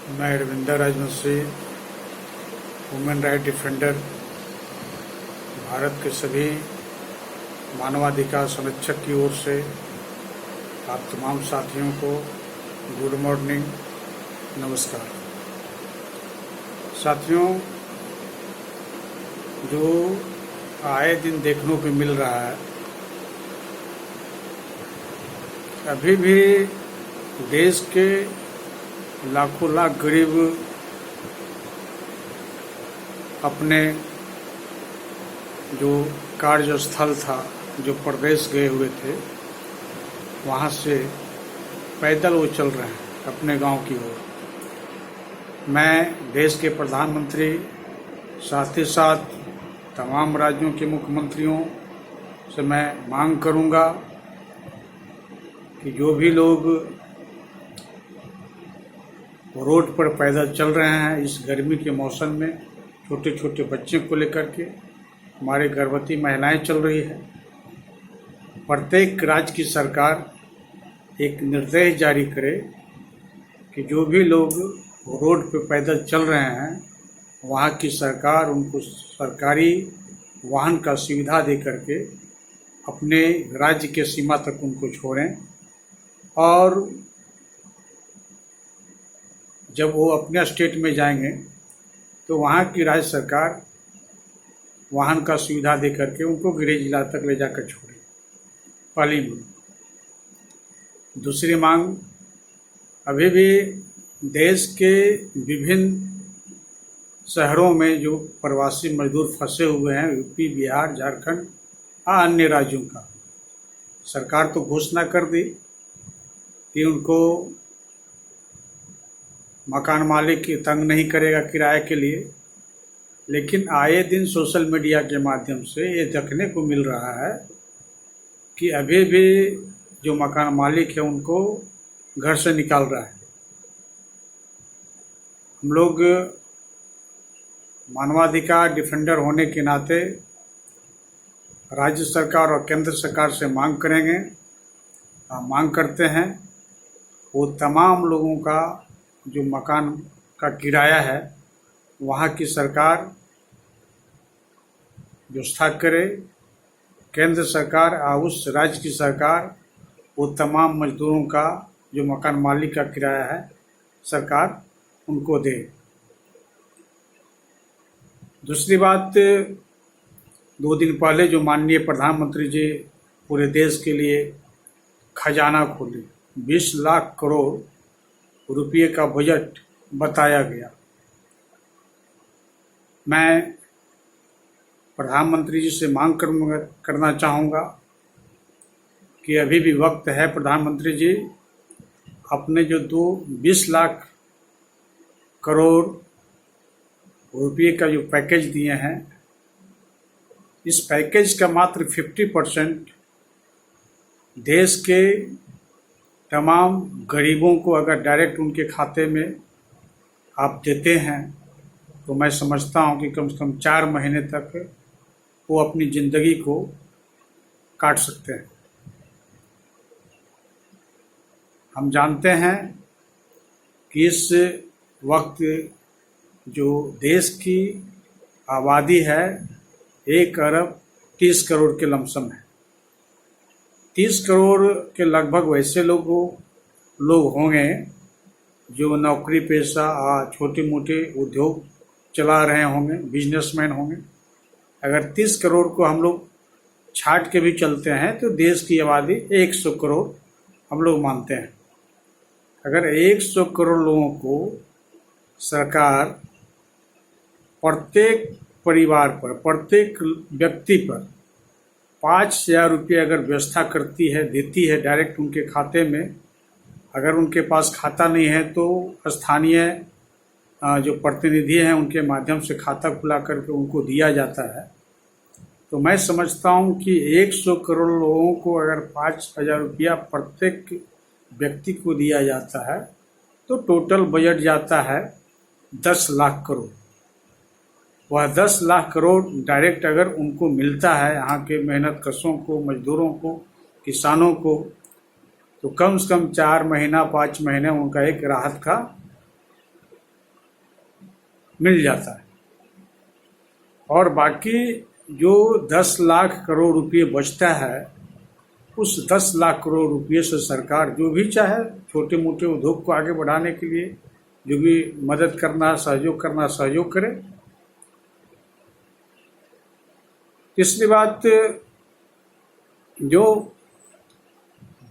मैं Ravinder Rajvanshi, women right defender, Bharat के सभी मानवाधिकार संरक्षक की ओर से आप तमाम साथियों को गुड मॉर्निंग, नमस्कार। साथियों, जो आए दिन देखने को मिल रहा है, अभी भी देश के लाखों लाख गरीब अपने जो कार्यस्थल था, जो प्रदेश गए हुए थे, वहाँ से पैदल वो चल रहे हैं अपने गांव की ओर। मैं देश के प्रधानमंत्री, साथ ही साथ तमाम राज्यों के मुख्यमंत्रियों से मैं मांग करूंगा कि जो भी लोग रोड पर पैदल चल रहे हैं इस गर्मी के मौसम में, छोटे छोटे बच्चे को लेकर के, हमारे गर्भवती महिलाएं चल रही है, प्रत्येक राज्य की सरकार एक निर्देश जारी करे कि जो भी लोग रोड पर पैदल चल रहे हैं वहाँ की सरकार उनको सरकारी वाहन का सुविधा दे करके अपने राज्य के सीमा तक उनको छोड़ें, और जब वो अपने स्टेट में जाएंगे तो वहाँ की राज्य सरकार वाहन का सुविधा दे करके उनको गृह जिला तक ले जाकर छोड़े। पहली मांग। दूसरी मांग, अभी भी देश के विभिन्न शहरों में जो प्रवासी मजदूर फंसे हुए हैं, यूपी, बिहार, झारखंड और अन्य राज्यों का, सरकार तो घोषणा कर दी कि उनको मकान मालिक तंग नहीं करेगा किराए के लिए, लेकिन आए दिन सोशल मीडिया के माध्यम से ये देखने को मिल रहा है कि अभी भी जो मकान मालिक है उनको घर से निकाल रहा है। हम लोग मानवाधिकार डिफेंडर होने के नाते राज्य सरकार और केंद्र सरकार से मांग करेंगे, मांग करते हैं वो तमाम लोगों का जो मकान का किराया है वहाँ की सरकार व्यवस्था करे, केंद्र और उस राज्य की सरकार वो तमाम मजदूरों का जो मकान मालिक का किराया है सरकार उनको दे। दूसरी बात, 2 दिन पहले जो माननीय प्रधानमंत्री जी पूरे देश के लिए खजाना खोले, 20 लाख करोड़ रुपये का बजट बताया गया। मैं प्रधानमंत्री जी से मांग करना चाहूँगा कि अभी भी वक्त है, प्रधानमंत्री जी अपने जो 20 लाख करोड़ रुपये का जो पैकेज दिए हैं, इस पैकेज का मात्र 50% देश के तमाम गरीबों को अगर डायरेक्ट उनके खाते में आप देते हैं तो मैं समझता हूं कि कम से कम 4 महीने तक वो अपनी ज़िंदगी को काट सकते हैं। हम जानते हैं कि इस वक्त जो देश की आबादी है 1 अरब 30 करोड़ के लमसम है। 30 करोड़ के लगभग वैसे लोग होंगे जो नौकरी पेशा छोटे मोटे उद्योग चला रहे होंगे, बिजनेसमैन होंगे। अगर 30 करोड़ को हम लोग छाट के भी चलते हैं तो देश की आबादी 100 करोड़ हम लोग मानते हैं। अगर 100 करोड़ लोगों को सरकार प्रत्येक परिवार पर, प्रत्येक व्यक्ति पर 5,000 रुपये अगर व्यवस्था करती है, देती है डायरेक्ट उनके खाते में, अगर उनके पास खाता नहीं है तो स्थानीय जो प्रतिनिधि हैं उनके माध्यम से खाता खुला करके उनको दिया जाता है, तो मैं समझता हूं कि 100 करोड़ लोगों को अगर 5,000 रुपया प्रत्येक व्यक्ति को दिया जाता है तो टोटल बजट जाता है 10 लाख करोड़। वह 10 लाख करोड़ डायरेक्ट अगर उनको मिलता है, यहाँ के मेहनत कशों को, मजदूरों को, किसानों को, तो कम से कम 4 महीना 5 महीने उनका एक राहत का मिल जाता है। और बाकी जो 10 लाख करोड़ रुपये बचता है, उस 10 लाख करोड़ रुपये से सरकार जो भी चाहे छोटे मोटे उद्योग को आगे बढ़ाने के लिए जो भी मदद करना, सहयोग करना, सहयोग करे। तीसरी बात, जो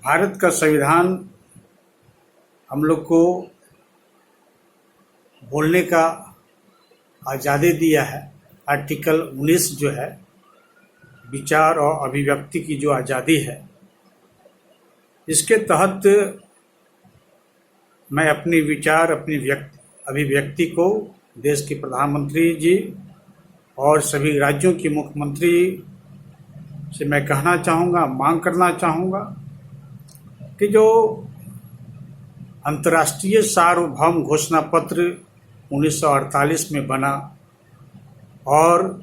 भारत का संविधान हम लोग को बोलने का आज़ादी दिया है, आर्टिकल 19 जो है, विचार और अभिव्यक्ति की जो आज़ादी है, इसके तहत मैं अपनी विचार, अपनी अभिव्यक्ति को देश के प्रधानमंत्री जी और सभी राज्यों के मुख्यमंत्री से मैं कहना चाहूँगा, मांग करना चाहूँगा कि जो अंतर्राष्ट्रीय सार्वभौम घोषणा पत्र 1948 में बना और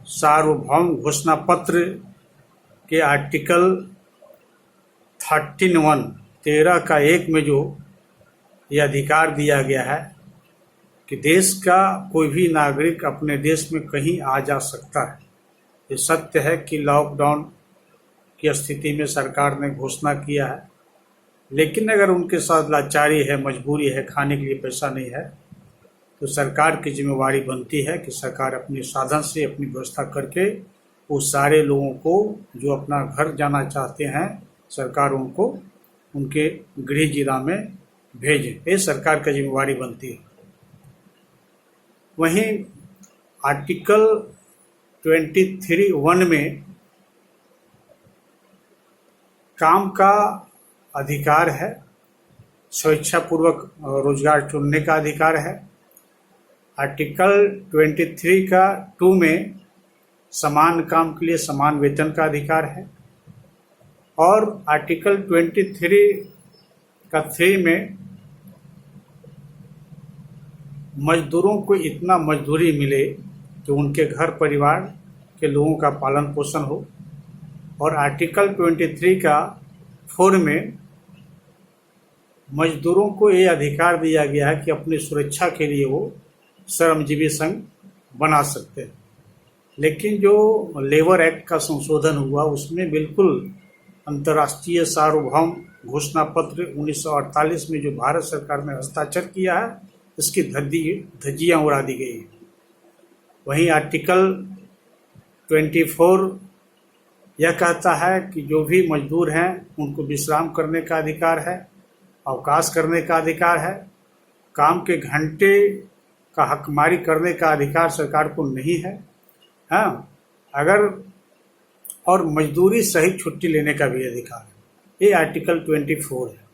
सार्वभौम घोषणा पत्र के आर्टिकल 13 का 1 में जो ये अधिकार दिया गया है कि देश का कोई भी नागरिक अपने देश में कहीं आ जा सकता है। ये सत्य है कि लॉकडाउन की स्थिति में सरकार ने घोषणा किया है, लेकिन अगर उनके साथ लाचारी है, मजबूरी है, खाने के लिए पैसा नहीं है, तो सरकार की जिम्मेवारी बनती है कि सरकार अपने साधन से अपनी व्यवस्था करके उस सारे लोगों को जो अपना घर जाना चाहते हैं, सरकार उनको उनके गृह जिला में भेजे। ये सरकार की जिम्मेवारी बनती है। वहीं आर्टिकल 23(1) में काम का अधिकार है, स्वेच्छापूर्वक रोजगार चुनने का अधिकार है। आर्टिकल 23 का 2 में समान काम के लिए समान वेतन का अधिकार है। और आर्टिकल 23 का 3 में मजदूरों को इतना मजदूरी मिले कि उनके घर परिवार के लोगों का पालन पोषण हो। और आर्टिकल 23 का 4 में मजदूरों को ये अधिकार दिया गया है कि अपनी सुरक्षा के लिए वो श्रमजीवी संघ बना सकते हैं। लेकिन जो लेबर एक्ट का संशोधन हुआ उसमें बिल्कुल अंतर्राष्ट्रीय सार्वभौम घोषणा पत्र 1948 में जो भारत सरकार ने हस्ताक्षर किया है, इसकी धज्जियां उड़ा दी गई। वहीं आर्टिकल 24 यह कहता है कि जो भी मजदूर हैं उनको विश्राम करने का अधिकार है, अवकाश करने का अधिकार है, काम के घंटे का हकमारी करने का अधिकार सरकार को नहीं है। हाँ, अगर और मजदूरी सहित छुट्टी लेने का भी अधिकार है। ये आर्टिकल 24 है।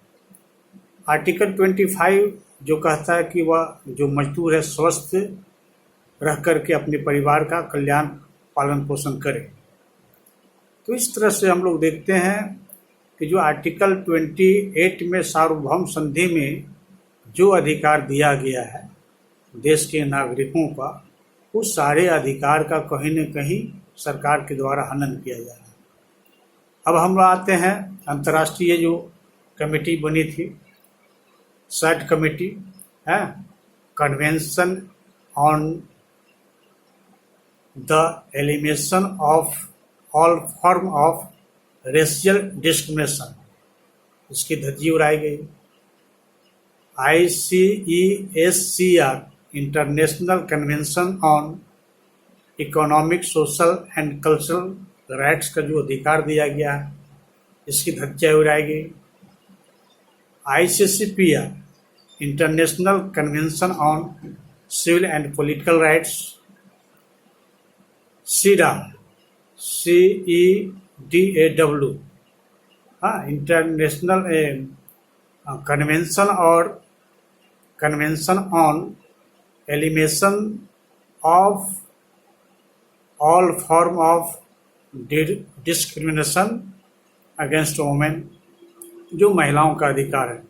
आर्टिकल 25 जो कहता है कि वह जो मजदूर है स्वस्थ रह करके अपने परिवार का कल्याण पालन पोषण करे। तो इस तरह से हम लोग देखते हैं कि जो आर्टिकल 28 में सार्वभौम संधि में जो अधिकार दिया गया है देश के नागरिकों का, उस सारे अधिकार का कहीं न कहीं सरकार के द्वारा हनन किया जा रहा है। अब हम आते हैं अंतर्राष्ट्रीय जो कमेटी बनी थी, सैट कमेटी है, convention on the elimination of all form of racial discrimination, इसकी धज्जी उड़ाई गई। ICESCR international convention on economic, social and cultural rights का जो अधिकार दिया गया है, इसकी धज्जियां उड़ाई गई। ICCPR international convention on civil and political rights. CEDAW international convention on elimination of all form of discrimination against women, जो महिलाओं का अधिकार है,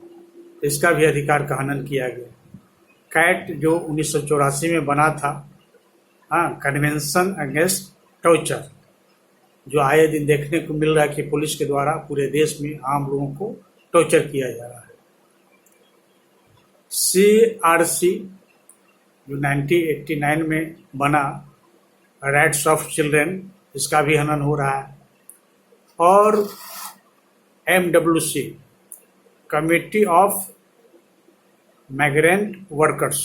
इसका भी अधिकार का हनन किया गया। कैट जो 1984 में बना था, हाँ, कन्वेंशन अगेंस्ट टॉर्चर, जो आए दिन देखने को मिल रहा है कि पुलिस के द्वारा पूरे देश में आम लोगों को टॉर्चर किया जा रहा है। CRC जो 1989 में बना, राइट्स ऑफ चिल्ड्रन, इसका भी हनन हो रहा है। और MWC, committee of migrant workers,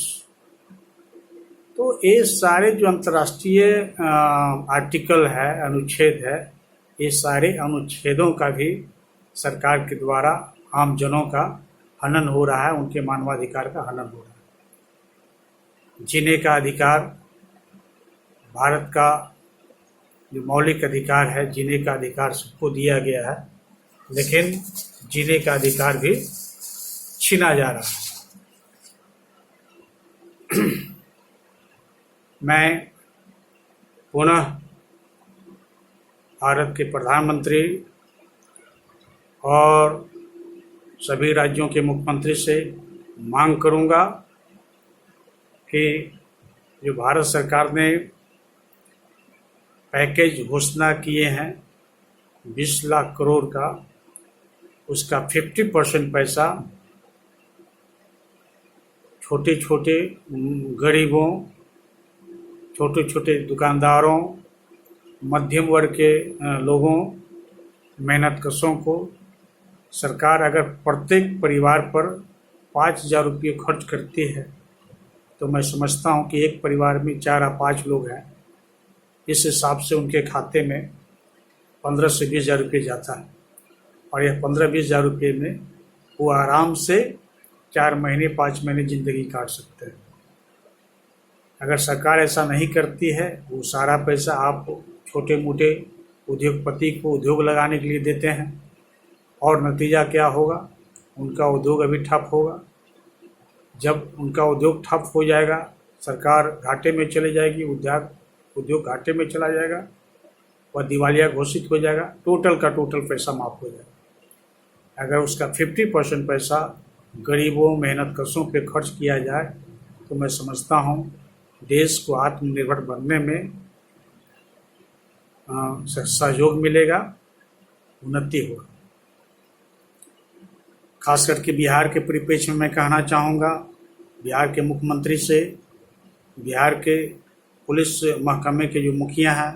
तो ये सारे जो अंतर्राष्ट्रीय आर्टिकल है, अनुच्छेद है, ये सारे अनुच्छेदों का भी सरकार के द्वारा आम जनों का हनन हो रहा है, उनके मानवाधिकार का हनन हो रहा है। जीने का अधिकार, भारत का जो मौलिक अधिकार है, जीने का अधिकार सबको दिया गया है, लेकिन जीने का अधिकार भी छीना जा रहा है। मैं पुनः भारत के प्रधानमंत्री और सभी राज्यों के मुख्यमंत्री से मांग करूंगा कि जो भारत सरकार ने पैकेज घोषणा किए हैं 20 लाख करोड़ का, उसका 50% पैसा छोटे छोटे गरीबों, छोटे छोटे दुकानदारों, मध्यम वर्ग के लोगों, मेहनतकशों को सरकार अगर प्रत्येक परिवार पर 5,000 रुपये खर्च करती है, तो मैं समझता हूँ कि एक परिवार में 4 या 5 लोग हैं, इस हिसाब से उनके खाते में 15 से 20,000 रुपये जाता है। और यह 15-20 हज़ार रुपये में वो आराम से 4 महीने 5 महीने ज़िंदगी काट सकते हैं। अगर सरकार ऐसा नहीं करती है, वो सारा पैसा आप छोटे मोटे उद्योगपति को उद्योग लगाने के लिए देते हैं, और नतीजा क्या होगा, उनका उद्योग अभी ठप होगा। जब उनका उद्योग ठप हो जाएगा, सरकार घाटे में चली जाएगी, उद्योग घाटे में चला जाएगा, वह दिवालिया घोषित हो जाएगा, टोटल का टोटल पैसा माफ़ हो जाएगा। अगर उसका 50% पैसा गरीबों, मेहनतकशों पे खर्च किया जाए, तो मैं समझता हूँ देश को आत्मनिर्भर बनने में सहयोग मिलेगा, उन्नति होगा। खास करके बिहार के परिप्रेक्ष्य में मैं कहना चाहूँगा, बिहार के मुख्यमंत्री से, बिहार के पुलिस महकमे के जो मुखिया हैं,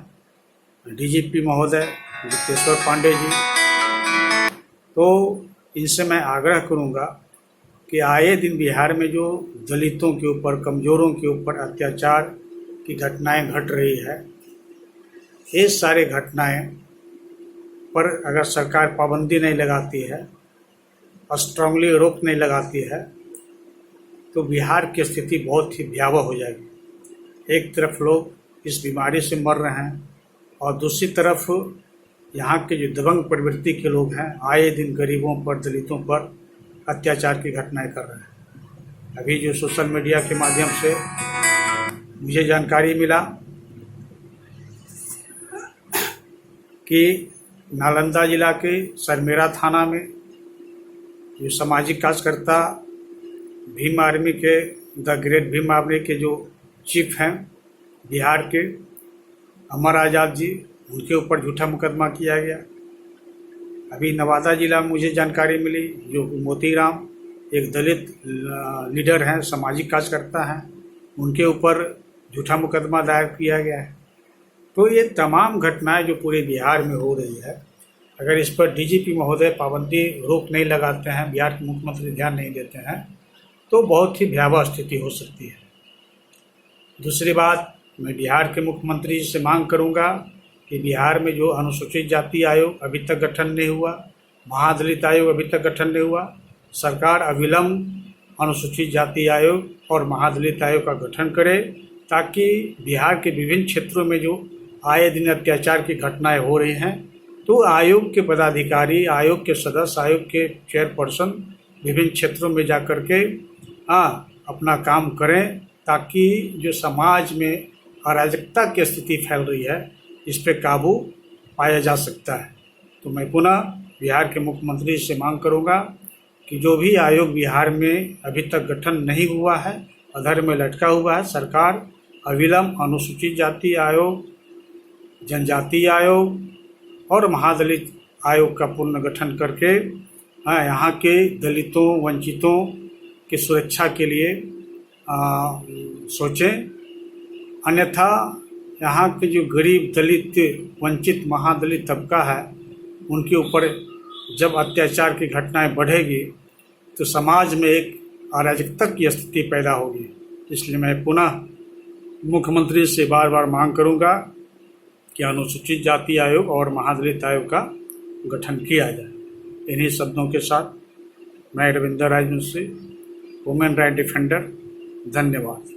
DGP महोदय गुप्तेश्वर पांडे जी, तो इनसे मैं आग्रह करूँगा कि आए दिन बिहार में जो दलितों के ऊपर, कमज़ोरों के ऊपर अत्याचार की घटनाएं घट रही है, ये सारे घटनाएं पर अगर सरकार पाबंदी नहीं लगाती है, स्ट्रांगली रोक नहीं लगाती है, तो बिहार की स्थिति बहुत ही भयावह हो जाएगी। एक तरफ लोग इस बीमारी से मर रहे हैं, और दूसरी तरफ यहाँ के जो दबंग प्रवृत्ति के लोग हैं, आए दिन गरीबों पर, दलितों पर अत्याचार की घटनाएं कर रहे हैं। अभी जो सोशल मीडिया के माध्यम से मुझे जानकारी मिला कि नालंदा जिला के सरमेरा थाना में जो सामाजिक कार्यकर्ता भीम आर्मी के, द ग्रेट भीम आर्मी के जो चीफ हैं बिहार के, अमर आज़ाद जी, उनके ऊपर झूठा मुकदमा किया गया। अभी नवादा जिला में मुझे जानकारी मिली, जो मोतीराम एक दलित लीडर हैं, सामाजिक कार्यकर्ता हैं, उनके ऊपर झूठा मुकदमा दायर किया गया है। तो ये तमाम घटनाएं जो पूरे बिहार में हो रही है, अगर इस पर DGP महोदय पाबंदी रोक नहीं लगाते हैं, बिहार के मुख्यमंत्री ध्यान नहीं देते हैं, तो बहुत ही भयावह स्थिति हो सकती है। दूसरी बात, मैं बिहार के मुख्यमंत्री से मांग करूंगा कि बिहार में जो अनुसूचित जाति आयोग अभी तक गठन नहीं हुआ, महादलित आयोग अभी तक गठन नहीं हुआ, सरकार अविलंब अनुसूचित जाति आयोग और महादलित आयोग का गठन करे, ताकि बिहार के विभिन्न क्षेत्रों में जो आए दिन अत्याचार की घटनाएं हो रही हैं, तो आयोग के पदाधिकारी, आयोग के सदस्य, आयोग के चेयरपर्सन विभिन्न क्षेत्रों में जा कर के अपना काम करें, ताकि जो समाज में अराजकता की स्थिति फैल रही है, इस पे काबू पाया जा सकता है। तो मैं पुनः बिहार के मुख्यमंत्री से मांग करूंगा कि जो भी आयोग बिहार में अभी तक गठन नहीं हुआ है, अधर में लटका हुआ है, सरकार अविलंब अनुसूचित जाति आयोग, जनजातीय आयोग और महादलित आयोग का पुनर्गठन करके यहाँ के दलितों, वंचितों की सुरक्षा के लिए सोचें, अन्यथा यहाँ के जो गरीब दलित वंचित महादलित तबका है उनके ऊपर जब अत्याचार की घटनाएं बढ़ेगी तो समाज में एक अराजकता की स्थिति पैदा होगी। इसलिए मैं पुनः मुख्यमंत्री से बार बार मांग करूंगा कि अनुसूचित जाति आयोग और महादलित आयोग का गठन किया जाए। इन्हीं शब्दों के साथ मैं Ravinder Rajvanshi, women right defender, धन्यवाद।